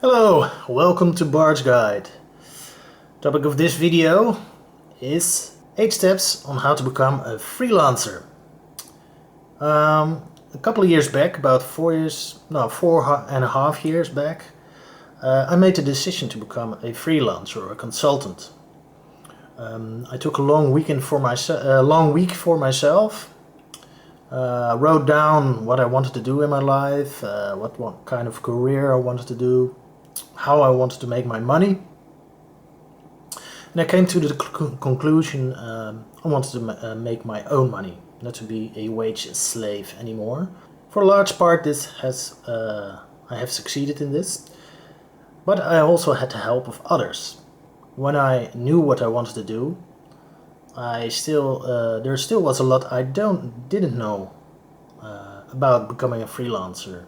Hello, welcome to Bard's Guide. Topic of this video is 8 steps on how to become a freelancer. A couple of years back, about 4.5 years back, I made the decision to become a freelancer or a consultant. I took a long week for myself. Wrote down what I wanted to do in my life, what kind of career I wanted to do, how I wanted to make my money. And I came to the conclusion I wanted to make my own money, not to be a wage slave anymore. For a large part I have succeeded in this, but I also had the help of others. When I knew what I wanted to do, there still was a lot I didn't know about becoming a freelancer.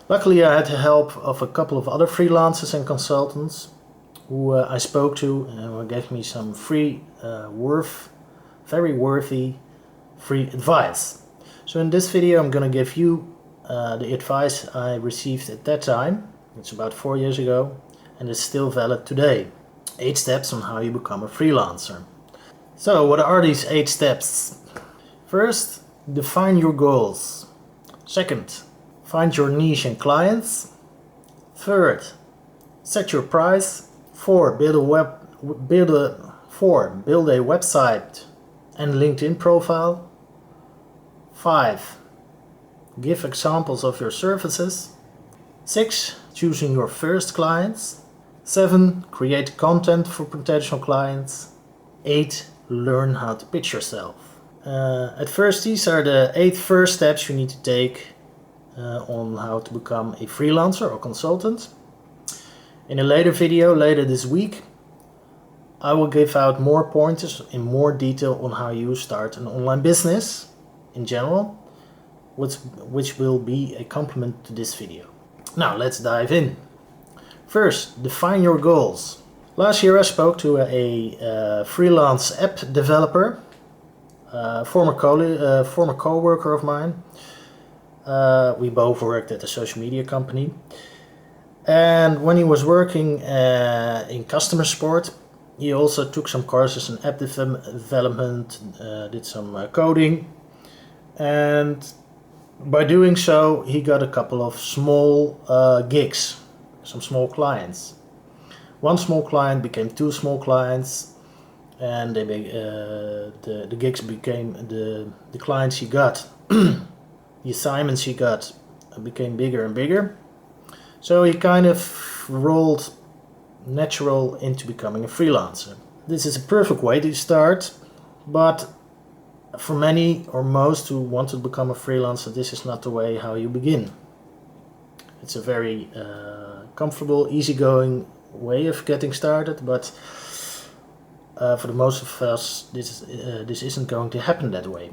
Luckily, I had the help of a couple of other freelancers and consultants who I spoke to and who gave me some very worthy free advice. So in this video I'm going to give you the advice I received at that time. It's about 4 years ago and it's still valid today. 8 steps on how you become a freelancer. So what are these 8 steps? First, define your goals. Second, find your niche and clients. Third, set your price. 4, build a website and LinkedIn profile. 5, give examples of your services. 6, choosing your first clients. 7, create content for potential clients. 8, learn how to pitch yourself. At first, these are the 8 first steps you need to take on how to become a freelancer or consultant. In a later video, later this week, I will give out more pointers in more detail on how you start an online business in general, which will be a complement to this video. Now let's dive in. First, define your goals. Last year I spoke to a freelance app developer, former co-worker of mine. We both worked at a social media company, and when he was working in customer support, he also took some courses in app development, did some coding, and by doing so he got a couple of small gigs, some small clients. One small client became 2 small clients, and the gigs became the clients he got. The assignments he got became bigger and bigger, so he kind of rolled natural into becoming a freelancer. This is a perfect way to start, but for many or most who want to become a freelancer, this is not the way how you begin. It's a very comfortable, easygoing way of getting started, but for the most of us this isn't going to happen that way.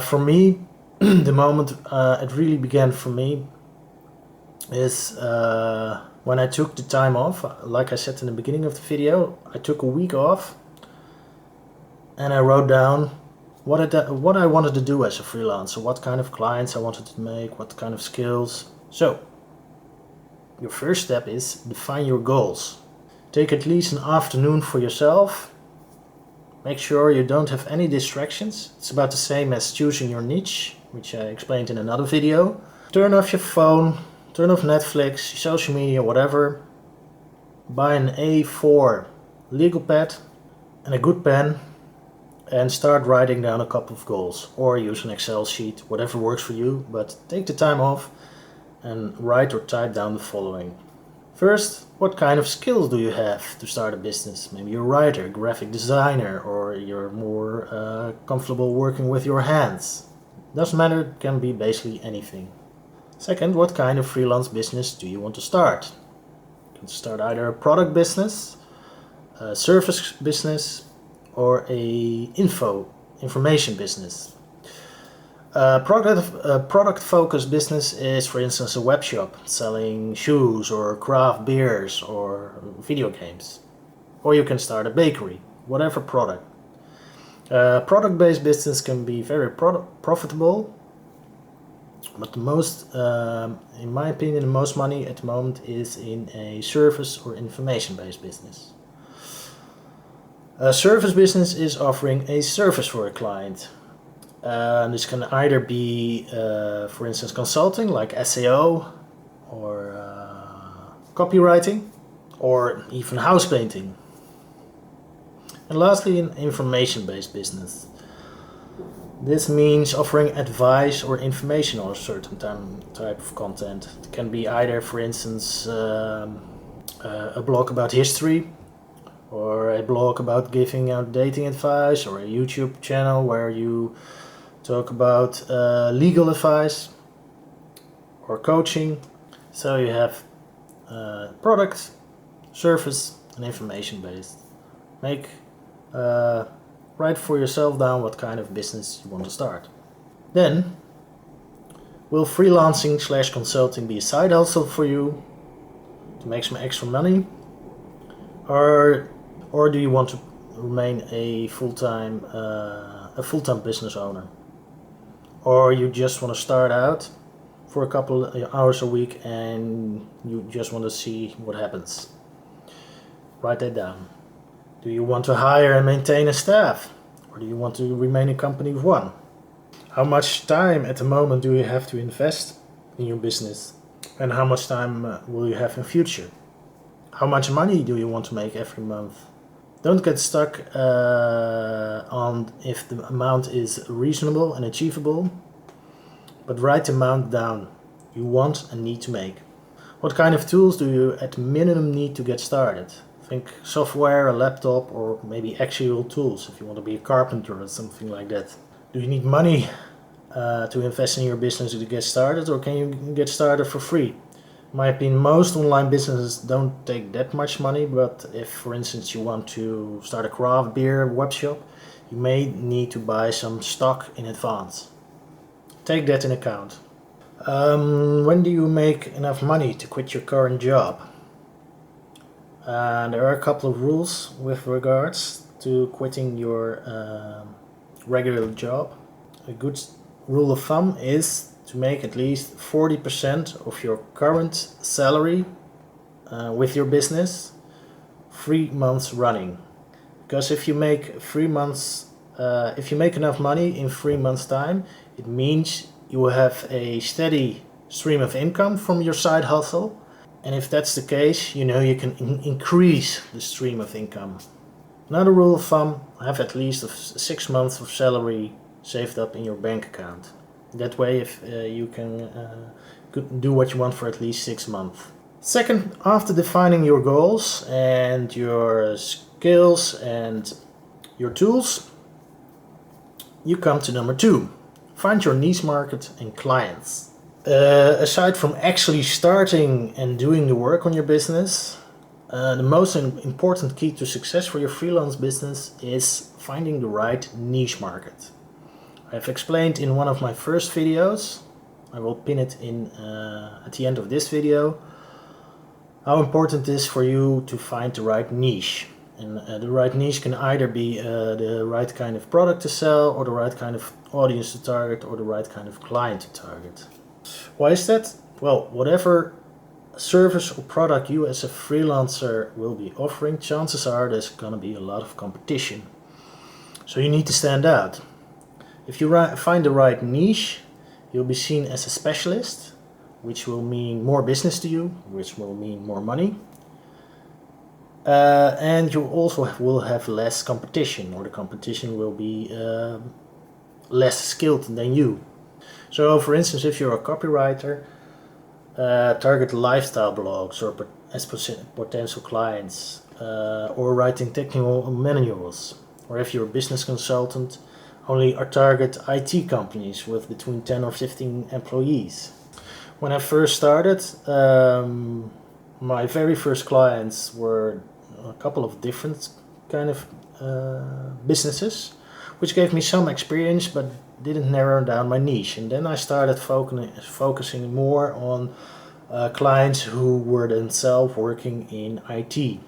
For me, the moment it really began for me is when I took the time off. Like I said in the beginning of the video, I took a week off and I wrote down what I wanted to do as a freelancer, what kind of clients I wanted to make, what kind of skills. So your first step is define your goals. Take at least an afternoon for yourself. Make sure you don't have any distractions. It's about the same as choosing your niche, which I explained in another video. Turn off your phone, turn off Netflix, social media, whatever. Buy an A4 legal pad and a good pen and start writing down a couple of goals, or use an Excel sheet, whatever works for you, but take the time off and write or type down the following. First, what kind of skills do you have to start a business? Maybe you're a writer, graphic designer, or you're more comfortable working with your hands. Doesn't matter, it can be basically anything. Second, what kind of freelance business do you want to start? You can start either a product business, a service business, or a information business. Product-focused business is, for instance, a web shop selling shoes or craft beers or video games. Or you can start a bakery, whatever product. Product-based business can be very profitable But the most, in my opinion, the most money at the moment is in a service or information-based business. A service business is offering a service for a client. This can either be, for instance, consulting like SEO or copywriting or even house painting. And lastly, an information-based business. This means offering advice or information on a certain type of content. It can be either, for instance, a blog about history, or a blog about giving out dating advice, or a YouTube channel where you talk about legal advice or coaching. So you have product, service and information based. Write for yourself down what kind of business you want to start. Then, will freelancing/consulting be a side hustle for you to make some extra money? Or do you want to remain a full-time business owner? Or you just want to start out for a couple of hours a week and you just want to see what happens? Write that down. Do you want to hire and maintain a staff? Or do you want to remain a company of one? How much time at the moment do you have to invest in your business? And how much time will you have in future? How much money do you want to make every month? Don't get stuck on if the amount is reasonable and achievable, but write the amount down you want and need to make. What kind of tools do you at minimum need to get started? Think software, a laptop, or maybe actual tools if you want to be a carpenter or something like that. Do you need money to invest in your business to get started, or can you get started for free? In my opinion, most online businesses don't take that much money, but if, for instance, you want to start a craft beer web shop, you may need to buy some stock in advance. Take that in account. When do you make enough money to quit your current job? There are a couple of rules with regards to quitting your regular job. A good rule of thumb is to make at least 40% of your current salary with your business 3 months running. Because if you make if you make enough money in 3 months' time, it means you will have a steady stream of income from your side hustle. And if that's the case, you know you can increase the stream of income. Another rule of thumb, have at least 6 months of salary saved up in your bank account. That way if you can do what you want for at least 6 months. Second, after defining your goals and your skills and your tools, you come to number 2. Find your niche market and clients. Aside from actually starting and doing the work on your business, the most important key to success for your freelance business is finding the right niche market. I've explained in one of my first videos, I will pin it in at the end of this video, how important it is for you to find the right niche. And the right niche can either be the right kind of product to sell, or the right kind of audience to target, or the right kind of client to target. Why is that? Well, whatever service or product you as a freelancer will be offering, chances are there's going to be a lot of competition. So you need to stand out. If you find the right niche, you'll be seen as a specialist, which will mean more business to you, which will mean more money. And you also will have less competition, or the competition will be less skilled than you. So, for instance, if you're a copywriter, target lifestyle blogs or as potential clients, or writing technical manuals. Or if you're a business consultant, only target IT companies with between 10 or 15 employees. When I first started, my very first clients were a couple of different kind of businesses, which gave me some experience but didn't narrow down my niche. And then I started focusing more on clients who were themselves working in IT,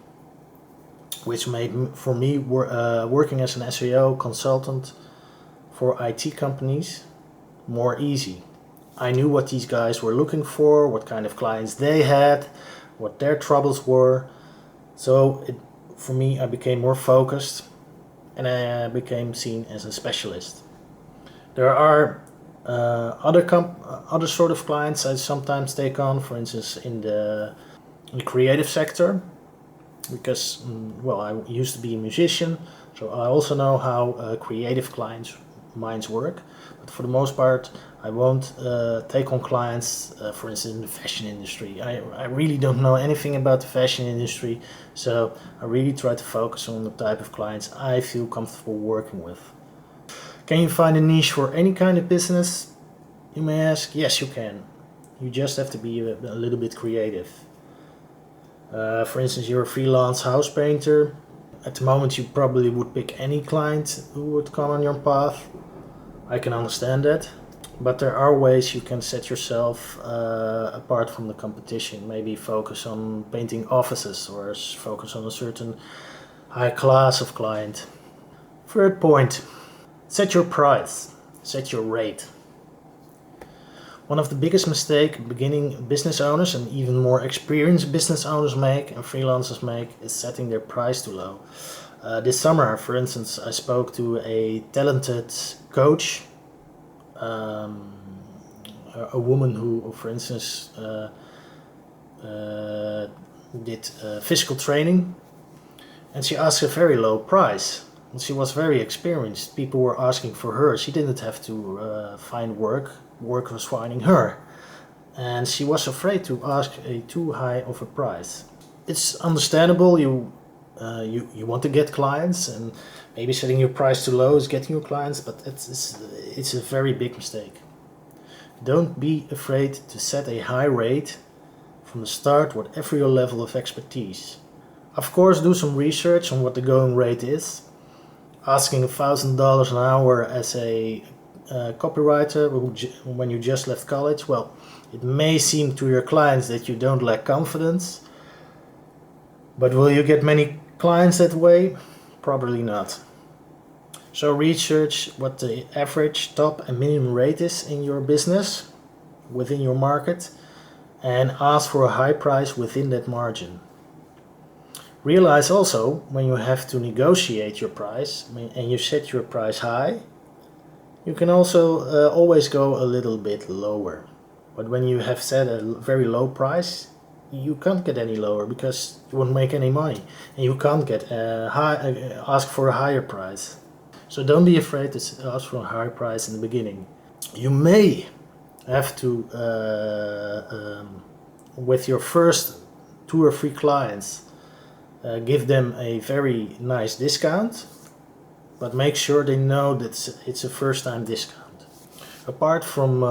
which made for me working as an SEO consultant for IT companies more easy. I knew what these guys were looking for, what kind of clients they had, what their troubles were. So for me, I became more focused and I became seen as a specialist. There are other sort of clients I sometimes take on, for instance, in the creative sector, because well, I used to be a musician, so I also know how creative clients' minds work. But for the most part, I won't take on clients, for instance, in the fashion industry. I really don't know anything about the fashion industry, so I really try to focus on the type of clients I feel comfortable working with. Can you find a niche for any kind of business? You may ask. Yes, you can. You just have to be a little bit creative. For instance, you're a freelance house painter. At the moment, you probably would pick any client who would come on your path. I can understand that. But there are ways you can set yourself apart from the competition. Maybe focus on painting offices or focus on a certain high class of client. Third point, set your price, set your rate. One of the biggest mistakes beginning business owners and even more experienced business owners make and freelancers make is setting their price too low. This summer, for instance, I spoke to a talented coach, a woman who, for instance, did physical training, and she asked a very low price. She was very experienced. People were asking for her. She didn't have to find work. Work was finding her. And she was afraid to ask a too high of a price. It's understandable. You want to get clients, and maybe setting your price too low is getting your clients, but it's a very big mistake. Don't be afraid to set a high rate from the start, whatever your level of expertise. Of course, do some research on what the going rate is. Asking $1,000 an hour as a copywriter when you just left college, well, it may seem to your clients that you don't lack confidence, but will you get many clients that way? Probably not. So research what the average top and minimum rate is in your business, within your market, and ask for a high price within that margin. Realize also, when you have to negotiate your price and you set your price high, you can also always go a little bit lower. But when you have set a very low price, you can't get any lower because you won't make any money. And you can't get ask for a higher price. So don't be afraid to ask for a higher price in the beginning. You may have to, with your first 2 or 3 clients, give them a very nice discount, but make sure they know that it's a first-time discount. Apart from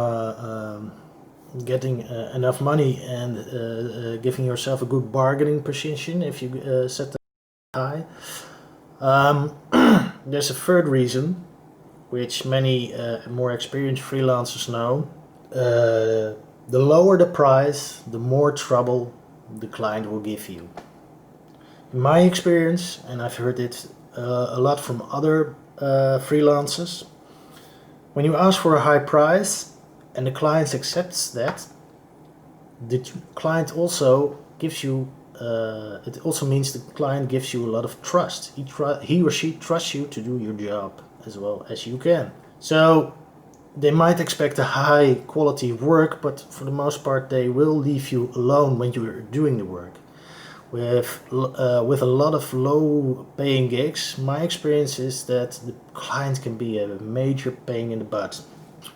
getting enough money and giving yourself a good bargaining position if you set the high, there's a third reason, which many more experienced freelancers know. The lower the price, the more trouble the client will give you. In my experience, and I've heard it a lot from other freelancers, when you ask for a high price and the client accepts that, the client also gives you, it also means the client gives you a lot of trust. He or she trusts you to do your job as well as you can. So they might expect a high quality work, but for the most part they will leave you alone when you're doing the work. With a lot of low paying gigs, my experience is that the client can be a major pain in the butt.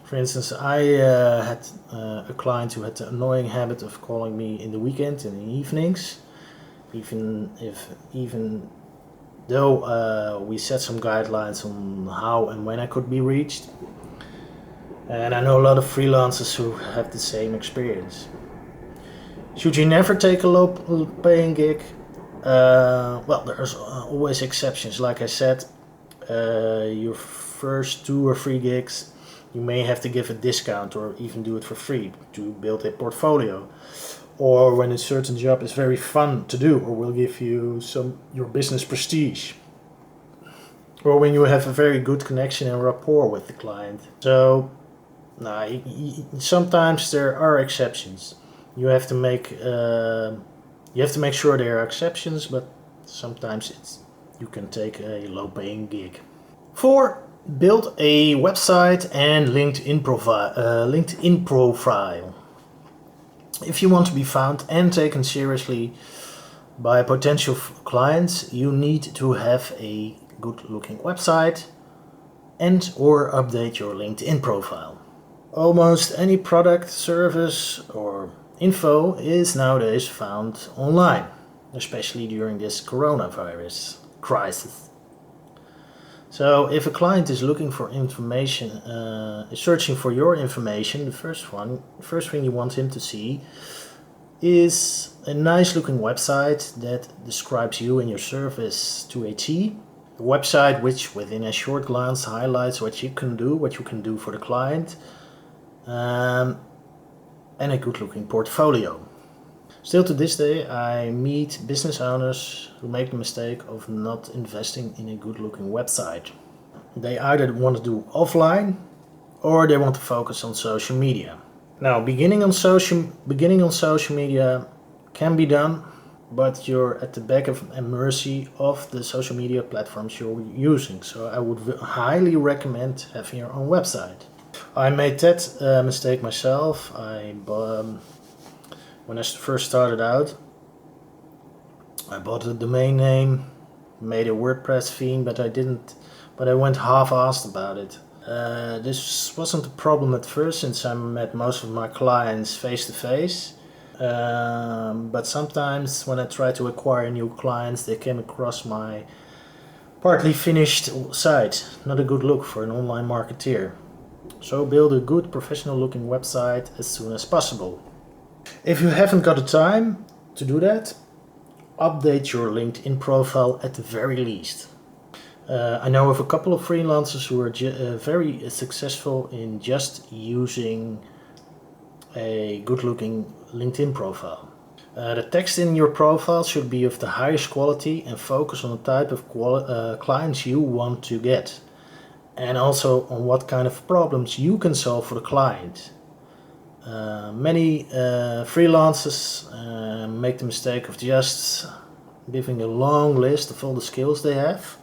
For instance, I had a client who had the annoying habit of calling me in the weekend and in the evenings, even though we set some guidelines on how and when I could be reached. And I know a lot of freelancers who have the same experience. Should you never take a low paying gig? Well, there's always exceptions. Like I said, your first 2 or 3 gigs, you may have to give a discount or even do it for free to build a portfolio. Or when a certain job is very fun to do or will give you your business prestige. Or when you have a very good connection and rapport with the client. So Now, sometimes there are exceptions. You have to make sure there are exceptions, but sometimes you can take a low-paying gig. 4. Build a website and LinkedIn profile. If you want to be found and taken seriously by potential clients, you need to have a good-looking website and or update your LinkedIn profile. Almost any product, service or info is nowadays found online, especially during this coronavirus crisis. So if a client is looking for information, is searching for your information, the first thing you want him to see is a nice looking website that describes you and your service to a T. A website which within a short glance highlights what you can do for the client, and a good looking portfolio. Still to this day I meet business owners who make the mistake of not investing in a good looking website. They either want to do offline or they want to focus on social media. Now, beginning on social media can be done, but you're at the back of and mercy of the social media platforms you're using. So I would highly recommend having your own website. I made that mistake myself. When I first started out, I bought a domain name, made a WordPress theme, but I went half-assed about it. This wasn't a problem at first, since I met most of my clients face to face. But sometimes when I try to acquire new clients, they came across my partly finished site. Not a good look for an online marketeer. So build a good professional looking website as soon as possible. If you haven't got the time to do that, update your LinkedIn profile at the very least. I know of a couple of freelancers who are very successful in just using a good looking LinkedIn profile. The text in your profile should be of the highest quality and focus on the type of clients you want to get, and also on what kind of problems you can solve for the client. Many freelancers make the mistake of just giving a long list of all the skills they have.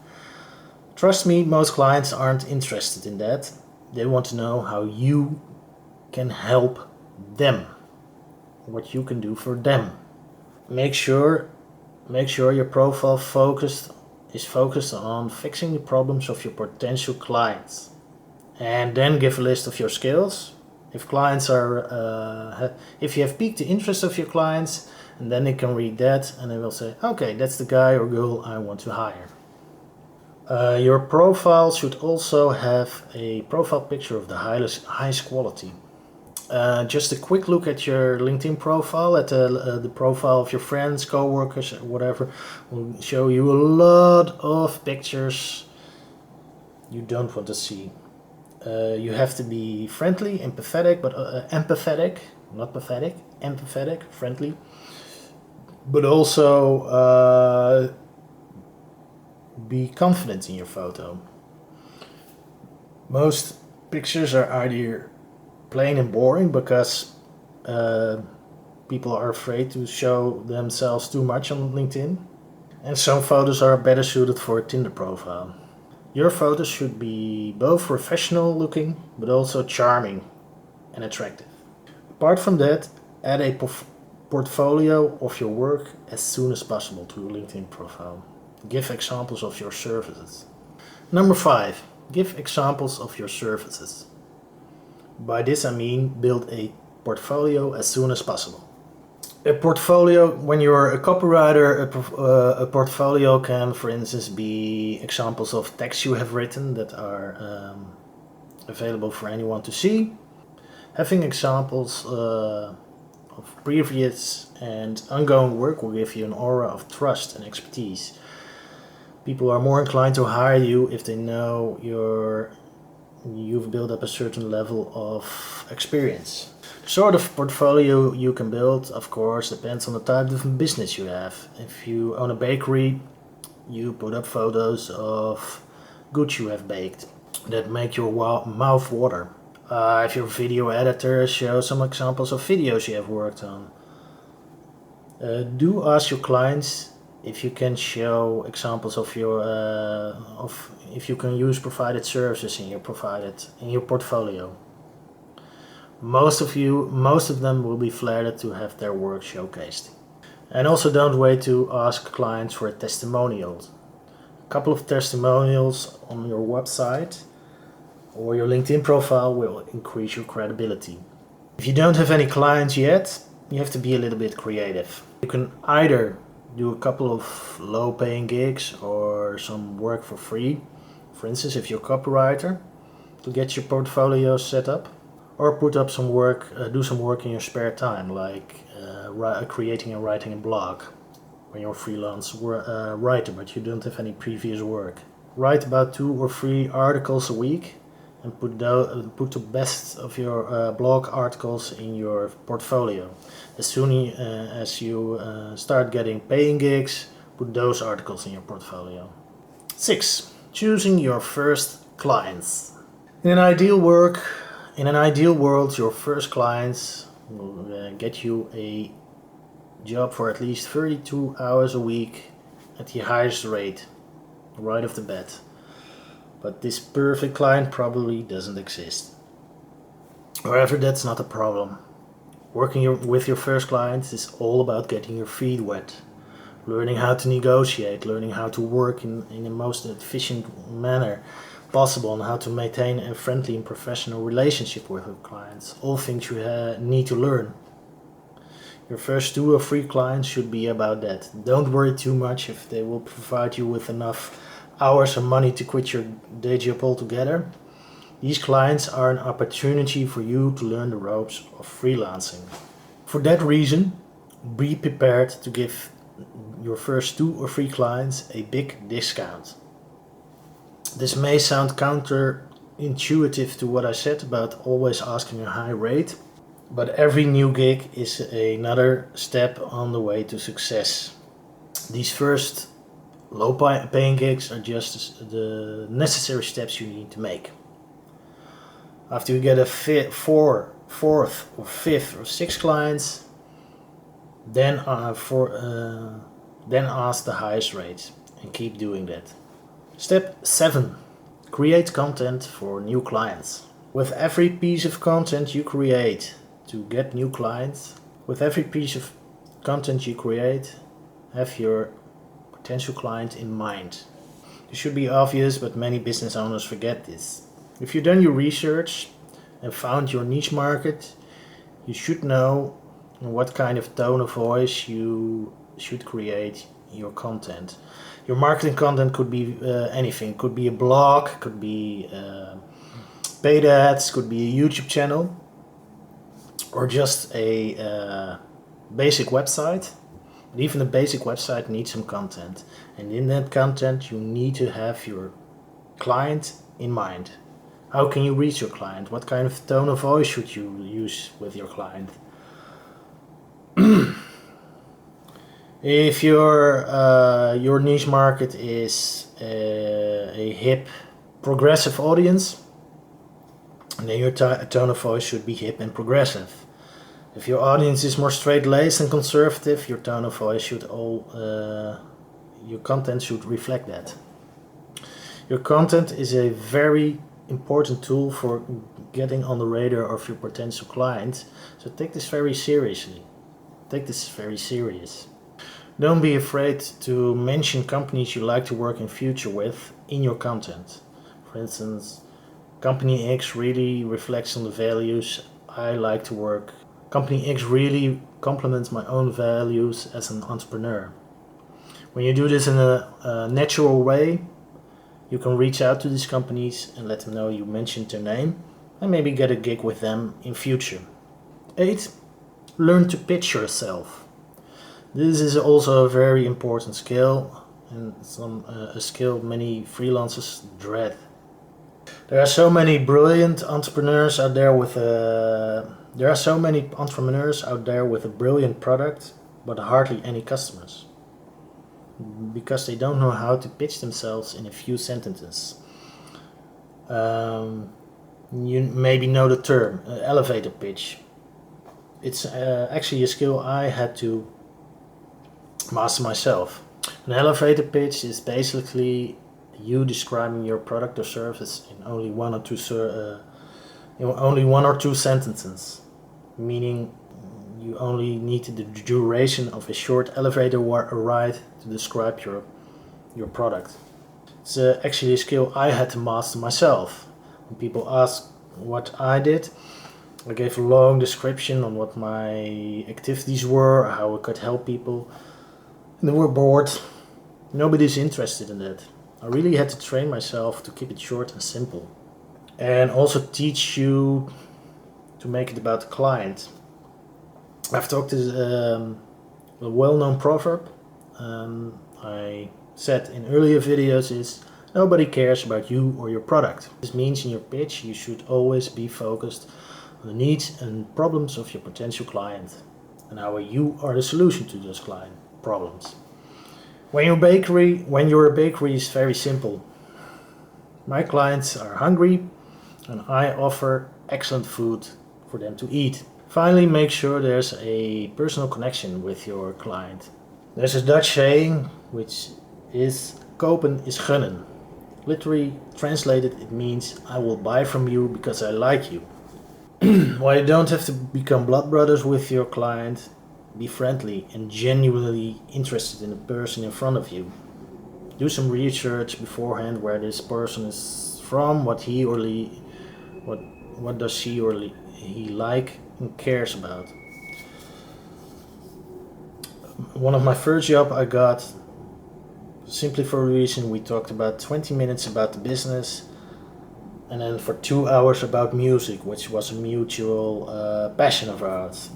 Trust me, most clients aren't interested in that. They want to know how you can help them, what you can do for them. Make sure your profile is focused on fixing the problems of your potential clients, and then give a list of your skills. If you have piqued the interest of your clients, and then they can read that and they will say, okay, that's the guy or girl I want to hire. Your profile should also have a profile picture of the highest quality. Just a quick look at your LinkedIn profile, at the profile of your friends, co-workers, whatever, will show you a lot of pictures you don't want to see. You have to be friendly, empathetic, but empathetic, friendly, but also be confident in your photo. Most pictures are either plain and boring because people are afraid to show themselves too much on LinkedIn, and some photos are better suited for a Tinder profile. Your photos should be both professional looking but also charming and attractive. Apart from that, add a portfolio of your work as soon as possible to your LinkedIn profile. Give examples of your services. Number 5. Give examples of your services. By this I mean build a portfolio as soon as possible. A portfolio, when you're a copywriter, a portfolio can, for instance, be examples of texts you have written that are available for anyone to see. Having examples of previous and ongoing work will give you an aura of trust and expertise. People are more inclined to hire you if they know you've built up a certain level of experience. The sort of portfolio you can build, of course, depends on the type of business you have. If you own a bakery, you put up photos of goods you have baked that make your mouth water. If you're a video editor, show some examples of videos you have worked on. Do ask your clients if you can show examples of your if you can use provided services in your portfolio. Most of them will be flattered to have their work showcased. And also don't wait to ask clients for a testimonial. A couple of testimonials on your website or your LinkedIn profile will increase your credibility. If you don't have any clients yet, you have to be a little bit creative. You can either do a couple of low-paying gigs or some work for free. For instance, if you're a copywriter, to get your portfolio set up, or put up some work, do some work in your spare time, like creating and writing a blog when you're a freelance writer, but you don't have any previous work. Write about 2 or 3 articles a week and put the best of your blog articles in your portfolio. As soon as you start getting paying gigs, put those articles in your portfolio. 6. Choosing your first clients. In an ideal world, your first clients will get you a job for at least 32 hours a week at the highest rate, right off the bat. But this perfect client probably doesn't exist. However, that's not a problem. Working with your first clients is all about getting your feet wet, learning how to negotiate, learning how to work in the most efficient manner possible, and how to maintain a friendly and professional relationship with your clients. All things you need to learn. Your first 2 or 3 clients should be about that. Don't worry too much if they will provide you with enough hours and money to quit your day job altogether. These clients are an opportunity for you to learn the ropes of freelancing. For that reason, be prepared to give your first 2 or 3 clients a big discount. This may sound counterintuitive to what I said about always asking a high rate, but every new gig is another step on the way to success. These first low-paying gigs are just the necessary steps you need to make. After you get a 4th or 5th or 6th clients, then ask the highest rates and keep doing that. Step 7. Create content for new clients. With every piece of content you create to get new clients, have your potential client in mind. This should be obvious, but many business owners forget this. If you've done your research and found your niche market, you should know what kind of tone of voice you should create your content. Your marketing content could be anything. It could be a blog, could be paid ads, could be a YouTube channel, or just a basic website. But even a basic website needs some content. And in that content, you need to have your client in mind. How can you reach your client? What kind of tone of voice should you use with your client? If your niche market is a hip, progressive audience, then your tone of voice should be hip and progressive. If your audience is more straight-laced and conservative, your tone of voice your content should reflect that. Your content is a very important tool for getting on the radar of your potential client, so take this very seriously. Take this very serious. Don't be afraid to mention companies you like to work in future with in your content. For instance, Company X really reflects on the values I like to work. Company X really complements my own values as an entrepreneur. When you do this in a natural way, you can reach out to these companies and let them know you mentioned their name and maybe get a gig with them in future. 8. Learn to pitch yourself. This is also a very important skill, and a skill many freelancers dread. There are so many brilliant entrepreneurs out there with a brilliant product, but hardly any customers, because they don't know how to pitch themselves in a few sentences. You maybe know the term, elevator pitch. It's actually a skill I had to master myself. An elevator pitch is basically you describing your product or service in only one or two sentences, meaning you only need the duration of a short elevator ride to describe your product. It's actually a skill I had to master myself. When people ask what I did, I gave a long description on what my activities were, how I could help people. And they were bored. Nobody's interested in that. I really had to train myself to keep it short and simple. And also teach you to make it about the client. I've talked to a well-known proverb I said in earlier videos is nobody cares about you or your product. This means in your pitch you should always be focused on the needs and problems of your potential client and how you are the solution to those client problems. When you're a bakery, it's very simple. My clients are hungry and I offer excellent food for them to eat. Finally, make sure there's a personal connection with your client. There's a Dutch saying which is kopen is gunnen. Literally translated, it means I will buy from you because I like you. While you don't have to become blood brothers with your client, be friendly and genuinely interested in the person in front of you. Do some research beforehand where this person is from, what does she or he like and cares about. One of my first job I got simply for a reason we talked about 20 minutes about the business and then for 2 hours about music, which was a mutual passion of ours.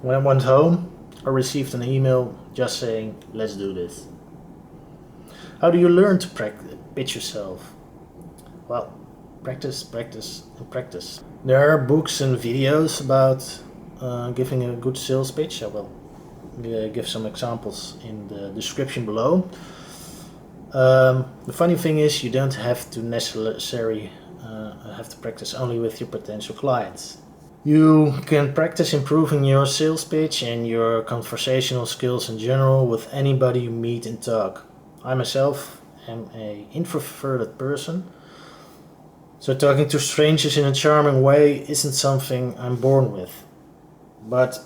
When I went home, I received an email just saying, let's do this. How do you learn to pitch yourself? Well, practice, practice, and practice. There are books and videos about giving a good sales pitch. I will give some examples in the description below. The funny thing is you don't have to necessarily have to practice only with your potential clients. You can practice improving your sales pitch and your conversational skills in general with anybody you meet and talk. I myself am an introverted person, so talking to strangers in a charming way isn't something I'm born with. But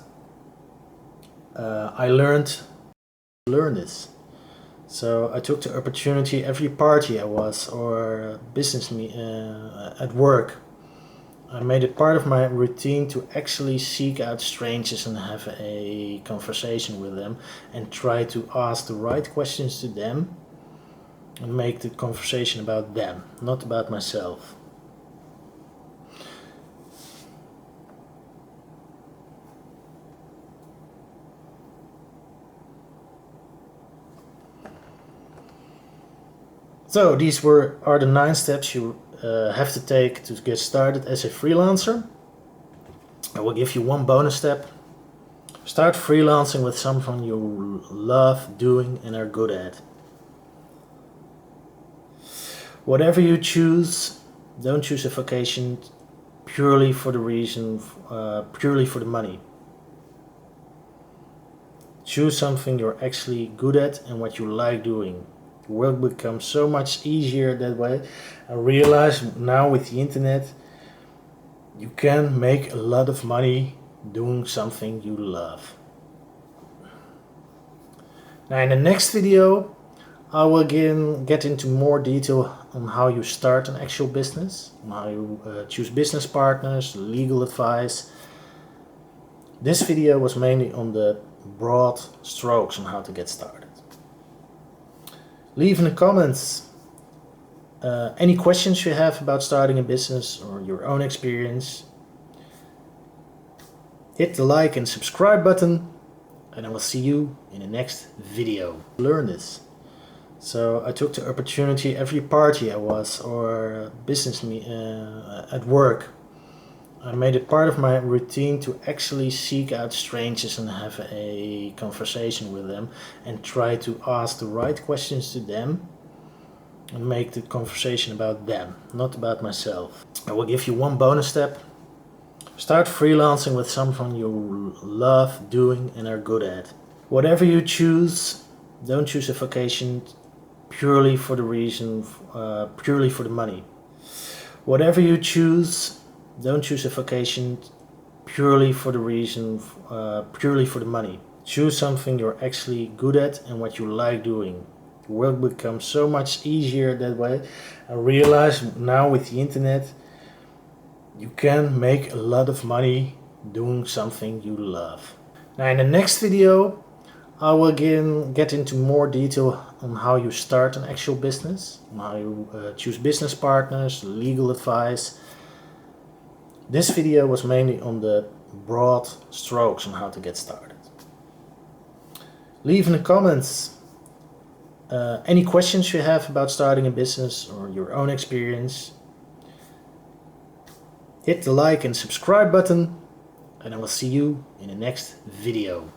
I learned to learn this. So I took the opportunity every party I was or business at work. I made it part of my routine to actually seek out strangers and have a conversation with them and try to ask the right questions to them and make the conversation about them, not about myself. So these are the 9 steps you have to take to get started as a freelancer. I will give you one bonus step. Start freelancing with something you love doing and are good at. Whatever you choose, don't choose a vocation purely for the money. Choose something you're actually good at and what you like doing. The work becomes so much easier that way. I realize now with the internet you can make a lot of money doing something you love. Now in the next video I will get into more detail on how you start an actual business, on how you choose business partners, legal advice. This video was mainly on the broad strokes on how to get started. Leave in the comments any questions you have about starting a business or your own experience. Hit the like and subscribe button and I will see you in the next video. Learn this. So I took the opportunity every party I was or business at work. I made it part of my routine to actually seek out strangers and have a conversation with them and try to ask the right questions to them and make the conversation about them, not about myself. I will give you one bonus step. Start freelancing with something you love doing and are good at. Whatever you choose, don't choose a vocation purely for the money. Whatever you choose, don't choose a vocation purely for the money. Choose something you're actually good at and what you like doing. The work becomes so much easier that way. I realize now with the internet, you can make a lot of money doing something you love. Now in the next video, I will again get into more detail on how you start an actual business, on how you choose business partners, legal advice. This video was mainly on the broad strokes on how to get started. Leave in the comments any questions you have about starting a business or your own experience. Hit the like and subscribe button, and I will see you in the next video.